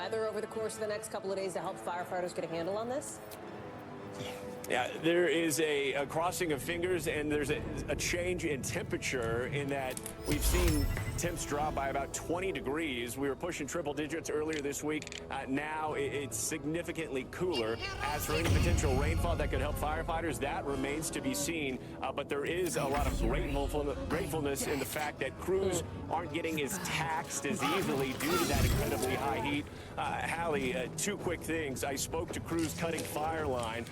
weather over the course of the next couple of days to help firefighters get a handle on this? Yeah, there is a crossing of fingers, and there's a change in temperature in that we've seen temps drop by about 20 degrees. We were pushing triple digits earlier this week. Now it's significantly cooler. As for any potential rainfall that could help firefighters, that remains to be seen. But there is a lot of gratefulness in the fact that crews aren't getting as taxed as easily due to that incredibly high heat. Hallie, two quick things. I spoke to crews cutting fire line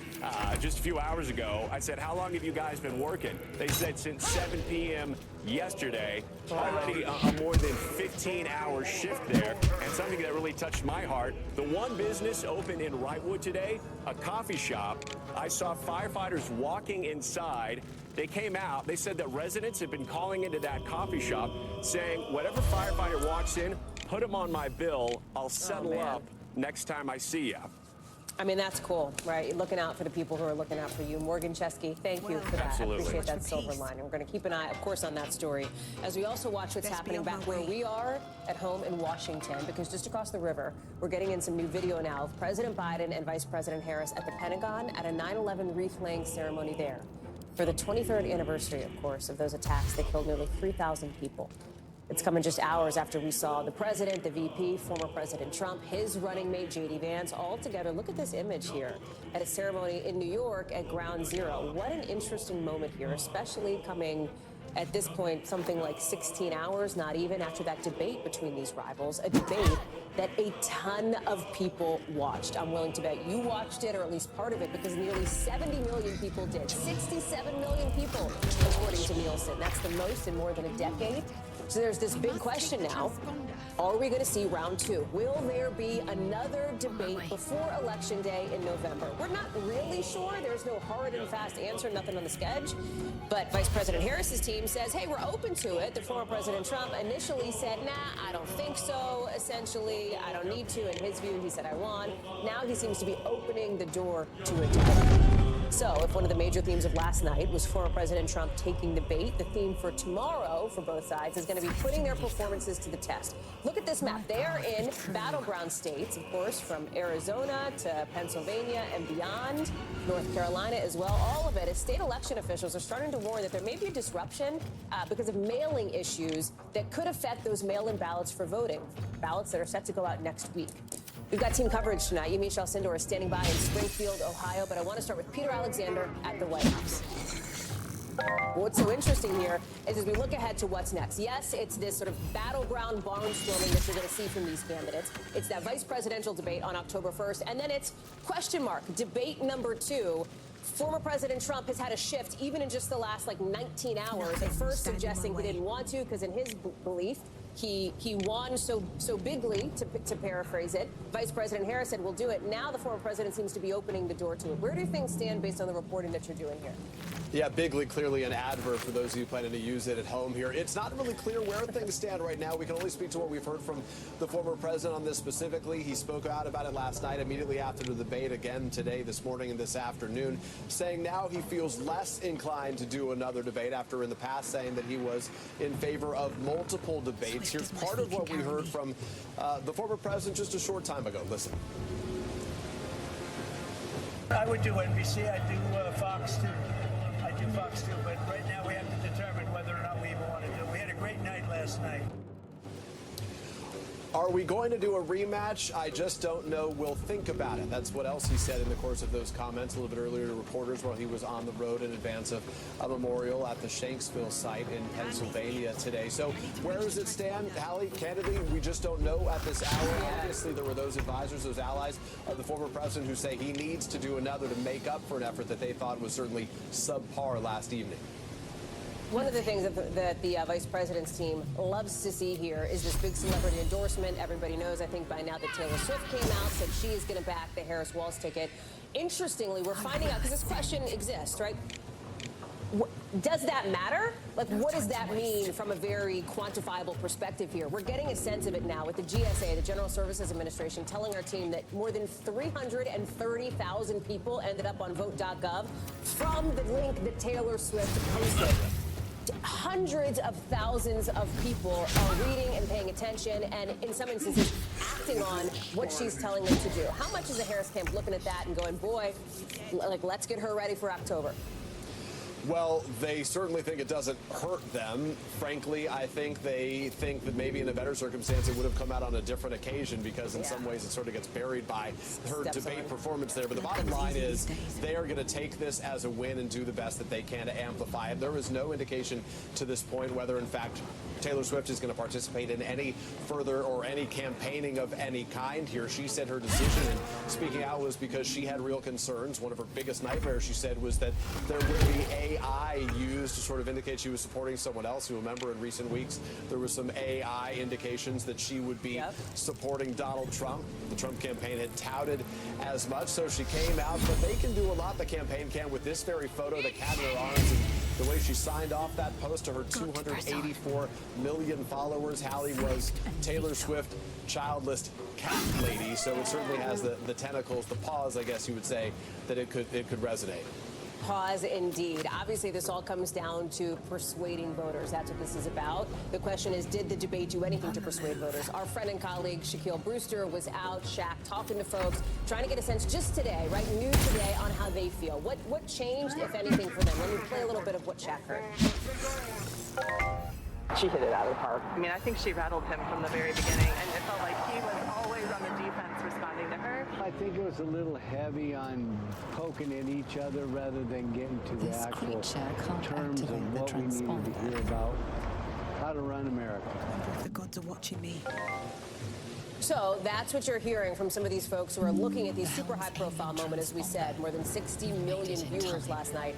just a few hours ago. I said, how long have you guys been working? They said since 7 p.m. yesterday. Already a more than 15-hour shift there, and something that really touched my heart. The one business open in Wrightwood today, a coffee shop. I saw firefighters walking inside. They came out. They said that residents have been calling into that coffee shop saying, whatever firefighter walks in, put them on my bill. I'll settle up next time I see you. I mean, that's cool, right? You're looking out for the people who are looking out for you. Morgan Chesky, thank you for that. Absolutely. I appreciate that silver lining. We're going to keep an eye, of course, on that story as we also watch what's happening back where we are at home in Washington, because just across the river, we're getting in some new video now of President Biden and Vice President Harris at the Pentagon at a 9/11 wreath-laying ceremony there. For the 23rd anniversary, of course, of those attacks that killed nearly 3,000 people. It's coming just hours after we saw the president, the VP, former President Trump, his running mate, J.D. Vance, all together. Look at this image here at a ceremony in New York at Ground Zero. What an interesting moment here, especially coming at this point, something like 16 hours, not even, after that debate between these rivals, a debate that a ton of people watched. I'm willing to bet you watched it, or at least part of it, because nearly 70 million people did. 67 million people, according to Nielsen. That's the most in more than a decade. So there's this big question now. Are we going to see round two? Will there be another debate before Election Day in November? We're not really sure. There's no hard and fast answer, nothing on the schedule. But Vice President Harris's team says, hey, we're open to it. The former President Trump initially said, nah, I don't think so. Essentially, I don't need to. In his view, he said, I won. Now he seems to be opening the door to a debate. So if one of the major themes of last night was former President Trump taking the bait, the theme for tomorrow for both sides is going to be putting their performances to the test. Look at this map. They are in battleground states, of course, from Arizona to Pennsylvania and beyond, North Carolina as well. All of it, as state election officials are starting to warn that there may be a disruption because of mailing issues that could affect those mail-in ballots for voting, ballots that are set to go out next week. We've got team coverage tonight. Yamiche Alcindor is standing by in Springfield, Ohio, but I want to start with Peter Alexander at the White House. What's so interesting here is as we look ahead to what's next. Yes, it's this sort of battleground barnstorming that you're going to see from these candidates. It's that vice presidential debate on October 1st, and then it's question mark, debate number 2. Former President Trump has had a shift even in just the last 19 hours, at first suggesting he didn't want to because in his belief, he won so bigly, to paraphrase it. Vice President Harris said, we'll do it. Now the former president seems to be opening the door to it. Where do things stand based on the reporting that you're doing here? Yeah, bigly, clearly an adverb for those of you planning to use it at home here. It's not really clear where things stand right now. We can only speak to what we've heard from the former president on this specifically. He spoke out about it last night, immediately after the debate, again today, this morning, and this afternoon, saying now he feels less inclined to do another debate after in the past saying that he was in favor of multiple debates. Here's part of what we heard from the former president just a short time ago. Listen. I would do NBC. I do Fox too. Fox too, but right now we have to determine whether or not we even want to do it. We had a great night last night. Are we going to do a rematch? I just don't know. We'll think about it. That's what else he said in the course of those comments a little bit earlier to reporters while he was on the road in advance of a memorial at the Shanksville site in Pennsylvania today. So where does it stand, Hallie? Candidly, we just don't know at this hour. Obviously, there were those advisors, those allies of the former president who say he needs to do another to make up for an effort that they thought was certainly subpar last evening. One of the things that the vice president's team loves to see here is this big celebrity endorsement. Everybody knows, I think by now, that Taylor Swift came out, said she is going to back the Harris Walz ticket. Interestingly, we're finding out, because this question exists, right? Does that matter? What does that mean from a very quantifiable perspective here? We're getting a sense of it now with the GSA, the General Services Administration, telling our team that more than 330,000 people ended up on vote.gov from the link that Taylor Swift posted. Hundreds of thousands of people are reading and paying attention, and in some instances acting on what she's telling them to do. How much is the Harris camp looking at that and going, boy, like, let's get her ready for October? Well, they certainly think it doesn't hurt them. Frankly, I think they think that maybe in a better circumstance it would have come out on a different occasion, because in some ways it sort of gets buried by her debate performance there. But the bottom line is they are going to take this as a win and do the best that they can to amplify it. There is no indication to this point whether, in fact, Taylor Swift is going to participate in any further or any campaigning of any kind here. She said her decision in speaking out was because she had real concerns. One of her biggest nightmares, she said, was that there would be AI used to sort of indicate she was supporting someone else. You remember in recent weeks there was some AI indications that she would be supporting Donald Trump. The Trump campaign had touted as much, so she came out. But they can do a lot, the campaign can, with this very photo, the cat in her arms, and the way she signed off that post to her 284 million followers. Hallie was Taylor Swift, childless cat lady, so it certainly has the tentacles, the paws, I guess you would say, that it could resonate. Pause indeed. Obviously, this all comes down to persuading voters. That's what this is about. The question is, did the debate do anything to persuade voters? Our friend and colleague Shaquille Brewster was out, Shaq, talking to folks, trying to get a sense just today, right, new today, on how they feel. What changed, if anything, for them? Let me play a little bit of what Shaq heard. She hit it out of the park. I mean, I think she rattled him from the very beginning, and it felt like he was always on the defense responding to her. I think it was a little heavy on poking at each other rather than getting to the actual terms of what we needed to hear about how to run America. The gods are watching me. So that's what you're hearing from some of these folks who are looking at these super high-profile moments, as we said, more than 60 million viewers last night.